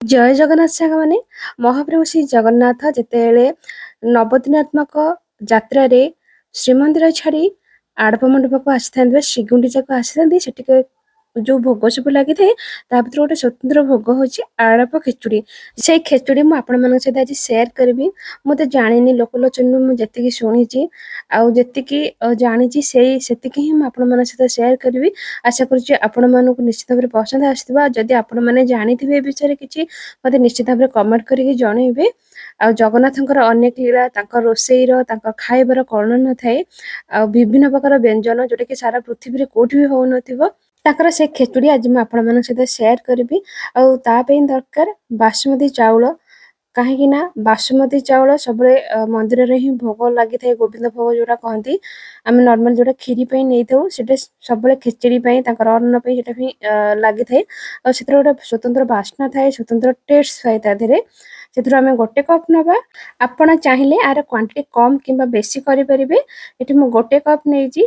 ଜୟ ଜଗନ୍ନାଥ ସାଙ୍ଗମାନେ। ମହାପ୍ରଭୁ ଶ୍ରୀ ଜଗନ୍ନାଥ ଯେତେବେଳେ ନବଦିନାତ୍ମକ ଯାତ୍ରାରେ ଶ୍ରୀମନ୍ଦିର ଛାଡ଼ି ଆଡ଼ପ ମଣ୍ଡପକୁ ଆସିଥାନ୍ତି ବା ଶ୍ରୀଗୁଣ୍ଡିଚାକୁ ଆସିଥାନ୍ତି, ସେଠିକି ଯୋଉ ଭୋଗ ସବୁ ଲାଗିଥାଏ ତା ଭିତରୁ ଗୋଟେ ସ୍ୱତନ୍ତ୍ର ଭୋଗ ହଉଛି ଆଳପ ଖେଚୁଡ଼ି। ସେଇ ଖେଚୁଡ଼ି ମୁଁ ଆପଣମାନଙ୍କ ସହିତ ଆଜି ସେୟାର କରିବି। ମୁଁ ତ ଜାଣିନି, ଲୋକଲୋଚନରୁ ମୁଁ ଯେତିକି ଶୁଣିଛି ଆଉ ଯେତିକି ଜାଣିଛି ସେତିକି ହିଁ ମୁଁ ଆପଣମାନଙ୍କ ସହିତ ସେୟାର କରିବି। ଆଶା କରୁଛି ଆପଣମାନଙ୍କୁ ନିଶ୍ଚିତ ଭାବରେ ପସନ୍ଦ ଆସିଥିବ। ଆଉ ଯଦି ଆପଣମାନେ ଜାଣିଥିବେ ଏ ବିଷୟରେ କିଛି, ମୋତେ ନିଶ୍ଚିତ ଭାବରେ କମେଣ୍ଟ କରିକି ଜଣେଇବେ। ଆଉ ଜଗନ୍ନାଥଙ୍କର ଅନେକ ଲୀଳା, ତାଙ୍କ ରୋଷେଇର, ତାଙ୍କ ଖାଇବାର କଳନା ନଥାଏ। ଆଉ ବିଭିନ୍ନ ପ୍ରକାର ବ୍ୟଞ୍ଜନ ଯୋଉଟାକି ସାରା ପୃଥିବୀରେ କୋଉଠି ବି ହଉନଥିବ, ତାଙ୍କର ସେ ଖେଚୁଡ଼ି ଆଜି ମୁଁ ଆପଣମାନଙ୍କ ସହିତ ସେୟାର କରିବି। ଆଉ ତା ପାଇଁ ଦରକାର ବାସୁମତୀ ଚାଉଳ। କାହିଁକି ନା ବାସୁମତୀ ଚାଉଳ ସବୁବେଳେ ମନ୍ଦିରରେ ହିଁ ଭୋଗ ଲାଗିଥାଏ, ଗୋବିନ୍ଦ ଭୋଗ ଯୋଉଟା କହନ୍ତି। ଆମେ ନର୍ମାଲ ଯୋଉଟା କ୍ଷୀରି ପାଇଁ ନେଇଥାଉ, ସେଟା ସବୁବେଳେ ଖେଚେଡ଼ି ପାଇଁ, ତାଙ୍କର ଅନ୍ନ ପାଇଁ ସେଟା ହିଁ ଲାଗିଥାଏ। ଆଉ ସେଥିରେ ଗୋଟେ ସ୍ୱତନ୍ତ୍ର ବାସ୍ନା ଥାଏ, ସ୍ୱତନ୍ତ୍ର ଟେଷ୍ଟ ଥାଏ ତା ଦେହରେ। ସେଥିରୁ ଆମେ ଗୋଟେ କପ୍ ନେବା। ଆପଣ ଚାହିଁଲେ ଆର କ୍ୱାଣ୍ଟିଟି କମ୍ କିମ୍ବା ବେଶୀ କରିପାରିବେ। ଏଠି ମୁଁ ଗୋଟେ କପ୍ ନେଇଛି।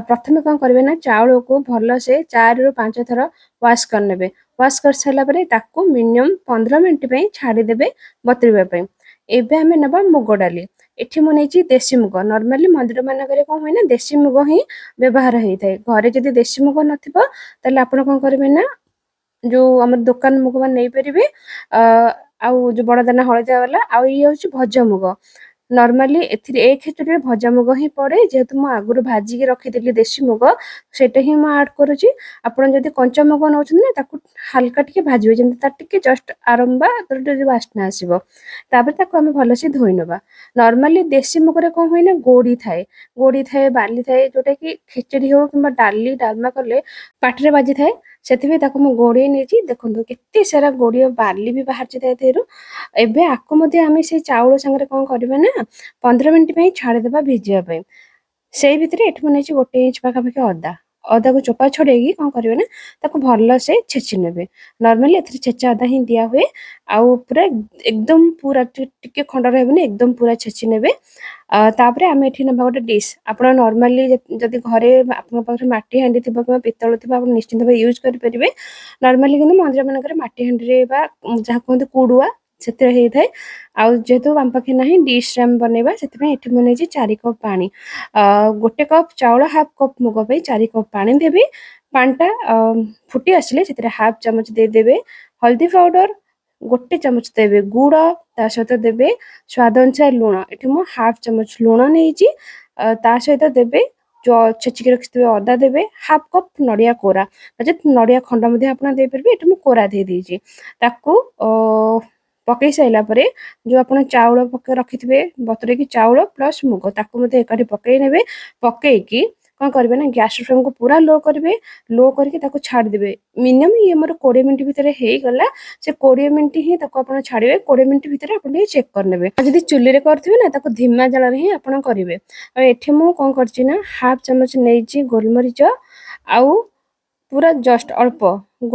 ପ୍ରଥମେ କ'ଣ କରିବେ ନା, ଚାଉଳକୁ ଭଲସେ 4ରୁ 5 ଥର ୱାଶ୍ କରିନେବେ। ୱାଶ୍ କରିସାରିଲା ପରେ ତାକୁ ମିନିମମ୍ 15 ମିନିଟ୍ ପାଇଁ ଛାଡ଼ିଦେବେ ବତୁରିବା ପାଇଁ। ଏବେ ଆମେ ନେବା ମୁଗ ଡାଲି। ଏଠି ମୁଁ ନେଇଛି ଦେଶୀ ମୁଗ। ନର୍ମାଲି ମନ୍ଦିର ମାନଙ୍କରେ କ'ଣ ହୁଏ ନା, ଦେଶୀ ମୁଗ ହିଁ ବ୍ୟବହାର ହେଇଥାଏ। ଘରେ ଯଦି ଦେଶୀ ମୁଗ ନଥିବ, ତାହେଲେ ଆପଣ କ'ଣ କରିବେ ନା, ଯୋଉ ଆମର ଦୋକାନ ମୁଗ ମାନେ ନେଇପାରିବେ। ଆଉ ଯୋଉ ବଡ ଦାନା ହଳଦିଆ ବାଲା, ଆଉ ଇଏ ହଉଛି ଭଜା ମୁଗ। ନର୍ମାଲି ଏଥିରେ ଏ ଖେଚୁଡ଼ିରେ ଭଜା ମୁଗ ହିଁ ପଡେ। ଯେହେତୁ ମୁଁ ଆଗରୁ ଭାଜିକି ରଖିଥିଲି ଦେଶୀ ମୁଗ, ସେଇଟା ହିଁ ମୁଁ ଆଡ୍ କରୁଛି। ଆପଣ ଯଦି କଞ୍ଚା ମୁଗ ନେଉଛନ୍ତି ନା, ତାକୁ ହାଲକା ଟିକେ ଭାଜିବେ, ଯେମିତି ତାର ଟିକେ ଜଷ୍ଟ ଆରମ୍ବା ତାର ଟିକେ ବାସ୍ନା ଆସିବ। ତାପରେ ତାକୁ ଆମେ ଭଲସେ ଧୋଇ ନେବା। ନର୍ମାଲି ଦେଶୀ ମୁଗରେ କ'ଣ ହୁଏ ନା, ଗୋଡି ଥାଏ, ବାଲି ଥାଏ, ଯୋଉଟା କି ଖେଚେଡ଼ି ହଉ କିମ୍ବା ଡାଲି ଡାଲମା କଲେ ପାଟିରେ ବାଜିଥାଏ। ସେଥିପାଇଁ ତାକୁ ମୁଁ ଘୋଡ଼େଇ ନେଇଛି। ଦେଖନ୍ତୁ କେତେ ସାରା ଗୋଡ଼ି ଆଉ ବାଲି ବି ବାହାରିଛି ତା ଦେହରୁ। ଏବେ ଆକୁ ମଧ୍ୟ ଆମେ ସେଇ ଚାଉଳ ସାଙ୍ଗରେ କ'ଣ କରିବା ନା, 15 ମିନିଟ୍ ପାଇଁ ଛାଡ଼ିଦେବା ଭିଜିବା ପାଇଁ। ସେଇ ଭିତରେ ଏଠି ମୁଁ ନେଇଛି 1 ଇଞ୍ଚ ପାଖାପାଖି ଅଦା। ଅଦାକୁ ଚୋପା ଛଡ଼େଇକି କ'ଣ କରିବେ ନା, ତାକୁ ଭଲସେ ଛେଚି ନେବେ। ନର୍ମାଲି ଏଥିରେ ଛେଚା ଅଦା ହିଁ ଦିଆ ହୁଏ। ଆଉ ପୁରା ଏକଦମ ପୁରା ଟିକେ ଖଣ୍ଡ ରହିବନି, ଏକଦମ ପୁରା ଛେଚି ନେବେ। ତାପରେ ଆମେ ଏଠି ନେବା ଗୋଟେ ଡିସ୍। ଆପଣ ନର୍ମାଲି ଯଦି ଘରେ ଆପଣଙ୍କ ପାଖରେ ମାଟି ହାଣ୍ଡି ଥିବ କିମ୍ବା ପିତ୍ତଳ ଥିବ, ଆପଣ ନିଶ୍ଚିନ୍ତ ଭାବେ ୟୁଜ୍ କରିପାରିବେ। ନର୍ମାଲି କିନ୍ତୁ ମନ୍ଦିର ମାନଙ୍କରେ ମାଟି ହାଣ୍ଡିରେ ବା ଯାହା କୁହନ୍ତି କୁଡୁଆ, ସେଥିରେ ହେଇଥାଏ। ଆଉ ଯେହେତୁ ଆମ ପାଖେ ନାହିଁ, ଡିସ୍‌ରେ ଆମେ ବନେଇବା, ସେଥିପାଇଁ ଏଠି ମୁଁ ନେଇଛି 4 କପ୍ ପାଣି। 1 କପ୍ ଚାଉଳ, ହାଫ୍ କପ୍ ମୁଗ ପାଇଁ 4 କପ୍ ପାଣି ଦେବି। ପାଣିଟା ଫୁଟି ଆସିଲେ ସେଥିରେ ହାଫ୍ ଚାମଚ ଦେଇଦେବେ ହଳଦୀ ପାଉଡର, 1 ଚାମଚ ଦେବେ ଗୁଡ଼, ତା ସହିତ ଦେବେ ସ୍ୱାଦ ଅନୁସାରେ ଲୁଣ। ଏଠି ମୁଁ ହାଫ୍ ଚାମଚ ଲୁଣ ନେଇଛି। ତା ସହିତ ଦେବେ ଛେଚିକି ରଖିଥିବେ ଅଦା, ଦେବେ ହାଫ୍ କପ୍ ନଡ଼ିଆ କୋରା, ନଚେତ୍ ନଡ଼ିଆ ଖଣ୍ଡ ମଧ୍ୟ ଆପଣ ଦେଇପାରିବେ। ଏଠି ମୁଁ କୋରା ଦେଇଦେଇଛି। ତାକୁ ପକେଇ ସାରିଲା ପରେ ଯୋଉ ଆପଣ ଚାଉଳ ରଖିଥିବେ ବତୁରେଇକି, ଚାଉଳ ପ୍ଲସ୍ ମୁଗ, ତାକୁ ମଧ୍ୟ ଏକାଠି ପକେଇ ନେବେ। ପକେଇକି କ'ଣ କରିବେ ନା, ଗ୍ୟାସ୍ ଫ୍ଲେମ୍‌କୁ ପୁରା ଲୋ କରିବେ। ଲୋ କରିକି ତାକୁ ଛାଡ଼ିଦେବେ। ମିନିମମ୍ ଇଏ ମୋର 20 ମିନିଟ୍ ଭିତରେ ହେଇଗଲା। ସେ 20 ମିନିଟ୍ ହିଁ ତାକୁ ଆପଣ ଛାଡ଼ିବେ। 20 ମିନିଟ୍ ଭିତରେ ଆପଣ ଟିକେ ଚେକ୍ କରିନେବେ। ଆଉ ଯଦି ଚୁଲିରେ କରିଥିବେ ନା, ତାକୁ ଧିମା ଜାଳରେ ହିଁ ଆପଣ କରିବେ। ଆଉ ଏଠି ମୁଁ କ'ଣ କରିଛି ନା, ହାଫ୍ ଚାମଚ ନେଇଛି ଗୋଲମରିଚ। ଆଉ ପୁରା ଜଷ୍ଟ ଅଳ୍ପ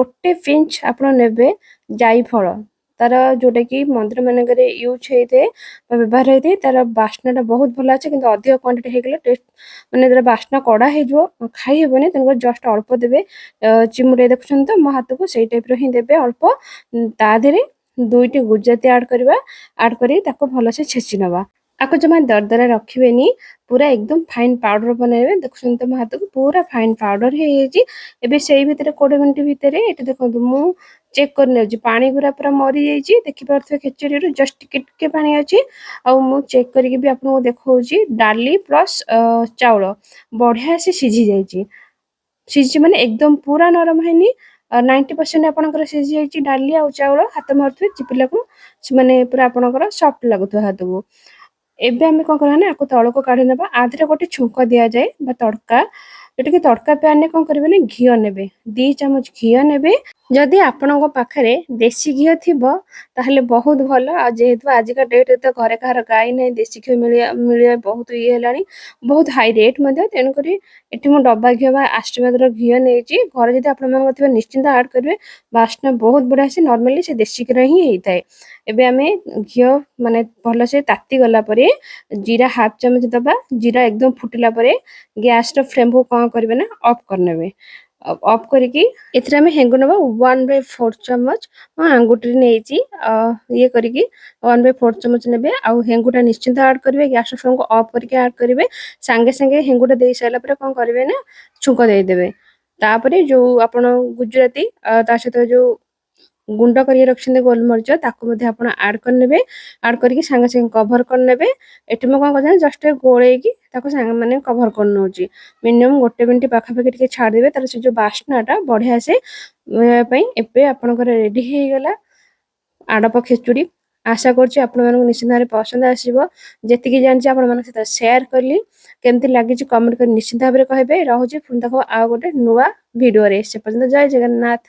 1 ପିଞ୍ଚ ଆପଣ ନେବେ ଜାଇଫଳ। ତାର ଯୋଉଟାକି ମନ୍ଦିର ମାନଙ୍କରେ ୟୁଜ୍ ହେଇଥାଏ ବା ବ୍ୟବହାର ହେଇଥାଏ। ତାର ବାସ୍ନାଟା ବହୁତ ଭଲ ଅଛି, କିନ୍ତୁ ଅଧିକ କ୍ୱାଣ୍ଟିଟି ହେଇଗଲେ ଟେଷ୍ଟ ମାନେ ତାର ବାସ୍ନା କଡ଼ା ହେଇଯିବ, ଖାଇ ହେବନି। ତେଣୁକରି ଜଷ୍ଟ ଅଳ୍ପ ଦେବେ। ଚିମୁଟେ ଦେଖୁଛନ୍ତି ତ ମୋ ହାତକୁ, ସେଇ ଟାଇପ୍‌ର ହିଁ ଦେବେ ଅଳ୍ପ। ତା ଦେହରେ 2ଟି ଗୁଜୁରାତି ଆଡ୍ କରିବା। ଆଡ୍ କରି ତାକୁ ଭଲସେ ଛେଚି ନେବା। ଆକୁ ଜମା ଦରଦରା ରଖିବେନି, ପୁରା ଏକଦମ ଫାଇନ୍ ପାଉଡର ବନେଇବେ। ଦେଖୁଛନ୍ତି ତ ମୋ ହାତକୁ, ପୁରା ଫାଇନ୍ ପାଉଡର ହେଇଯାଇଛି। ଏବେ ସେଇ ଭିତରେ 20 ମିନିଟ୍ ଭିତରେ ଏଠି ଦେଖନ୍ତୁ, ମୁଁ ଚେକ୍ କରି ନେଉଛି, ପାଣି ପୁରା ମରିଯାଇଛି। ଦେଖିପାରୁଥିବେ ଖେଚେଡ଼ିରୁ ଜଷ୍ଟ ଟିକେ ଟିକେ ପାଣି ଅଛି। ଆଉ ମୁଁ ଚେକ୍ କରିକି ବି ଆପଣଙ୍କୁ ଦେଖଉଛି, ଡାଲି ପ୍ଲସ୍ ଚାଉଳ ବଢ଼ିଆ ସେ ସିଝି ଯାଇଛି। ସିଝିଛି ମାନେ ଏକଦମ ପୁରା ନରମ ହେଇନି। 90% ଆପଣଙ୍କର ସିଝି ଯାଇଛି ଡାଲି ଆଉ ଚାଉଳ। ହାତ ମାରୁଥିବେ ଚିପିଲାକୁ ମାନେ ପୁରା ଆପଣଙ୍କର ସଫ୍ଟ ଲାଗୁଥିବ ହାତକୁ। ଏବେ ଆମେ କ'ଣ କରିବା ନା, ଆକୁ ତଳକୁ କାଢ଼ି ନେବା। ଆ ଦେହରେ ଗୋଟେ ଛୁଙ୍କ ଦିଆଯାଏ ବା ତଡ଼କା। ଯୋଉଟାକି ତଡ଼କା ପ୍ୟାନ୍‌ରେ କ'ଣ କରିବେ ନା, ଘିଅ ନେବେ, 2 ଚାମଚ ଘିଅ ନେବେ। ଯଦି ଆପଣଙ୍କ ପାଖରେ ଦେଶୀ ଘିଅ ଥିବ ତାହେଲେ ବହୁତ ଭଲ। ଆଉ ଯେହେତୁ ଆଜିକା ଡେଟ୍‌ରେ ତ ଘରେ କାହାର ଗାଈ ନାହିଁ, ଦେଶୀ ଘିଅ ମିଳିବା ବହୁତ ଇଏ ହେଲାଣି, ବହୁତ ହାଇ ରେଟ୍ ମଧ୍ୟ। ତେଣୁକରି ଏଠି ମୁଁ ଡବା ଘିଅ ବା ଆଶୀର୍ବାଦର ଘିଅ ନେଇଛି। ଘରେ ଯଦି ଆପଣମାନଙ୍କର ଥିବ ନିଶ୍ଚିନ୍ତ ଆଡ୍ କରିବେ, ବାସ୍ନା ବହୁତ ବଢ଼ିଆ ଆସେ। ନର୍ମାଲି ସେ ଦେଶୀ ଘିଅ ହିଁ ହେଇଥାଏ। ଏବେ ଆମେ ଘିଅ ମାନେ ଭଲସେ ତାତି ଗଲା ପରେ ଜିରା ହାଫ୍ ଚାମଚ ଦବା। ଜିରା ଏକଦମ ଫୁଟିଲା ପରେ ଗ୍ୟାସ୍‌ର ଫ୍ଲେମ୍‌କୁ କ'ଣ କରିବେ ନା, ଅଫ୍ କରିନେବେ। ଅଫ୍ କରିକି ଏଥିରେ ଆମେ ହେଙ୍ଗୁ ନେବା 1/4 ଚାମଚ। ମୁଁ ଆଙ୍ଗୁଠିରେ ନେଇଛି ଇଏ କରିକି 1/4 ଚାମଚ ନେବେ। ଆଉ ହେଙ୍ଗୁଟା ନିଶ୍ଚିନ୍ତ ଆଡ୍ କରିବେ। ଗ୍ୟାସ୍ ଫ୍ଲେମ୍କୁ ଅଫ୍ କରିକି ଆଡ୍ କରିବେ। ସାଙ୍ଗେ ସାଙ୍ଗେ ହେଙ୍ଗୁଟା ଦେଇ ସାରିଲା ପରେ କ'ଣ କରିବେ ନା ଛୁଙ୍କ ଦେଇଦେବେ। ତାପରେ ଯୋଉ ଆପଣ ଗୁଜୁରାତି ତା ସହିତ ଯୋଉ ଗୁଣ୍ଡ କରିକି ରଖିଛନ୍ତି ଗୋଲମରିଚ ତାକୁ ମଧ୍ୟ ଆପଣ ଆଡ୍ କରିନେବେ। ଆଡ୍ କରିକି ସାଙ୍ଗେ ସାଙ୍ଗେ କଭର କରିନେବେ। ଏଠି ମୁଁ କ'ଣ କରିଛି ନା ଜଷ୍ଟ ଗୋଳେଇକି ତାକୁ ସାଙ୍ଗେ ମାନେ କଭର କରିନେଉଛି। ମିନିମମ୍ 1 ମିନିଟ୍ ପାଖାପାଖି ଟିକେ ଛାଡ଼ିଦେବେ। ତାର ସେ ଯୋଉ ବାସ୍ନାଟା ବଢ଼ିଆ ସେ ପାଇଁ। ଏବେ ଆପଣଙ୍କର ରେଡି ହେଇଗଲା ଆଡ଼ପ ଖେଚୁଡ଼ି। ଆଶା କରୁଛି ଆପଣମାନଙ୍କୁ ନିଶ୍ଚିନ୍ତ ଭାବରେ ପସନ୍ଦ ଆସିବ। ଯେତିକି ଜାଣିଛି ଆପଣମାନଙ୍କ ସହିତ ସେୟାର କଲି। କେମିତି ଲାଗିଛି କମେଣ୍ଟ କରି ନିଶ୍ଚିନ୍ତ ଭାବରେ କହିବେ। ରହୁଛି ପୁଣି ଦେଖ ଆଉ ଗୋଟେ ନୂଆ ଭିଡ଼ିଓରେ। ସେ ପର୍ଯ୍ୟନ୍ତ ଜୟ ଜଗନ୍ନାଥ।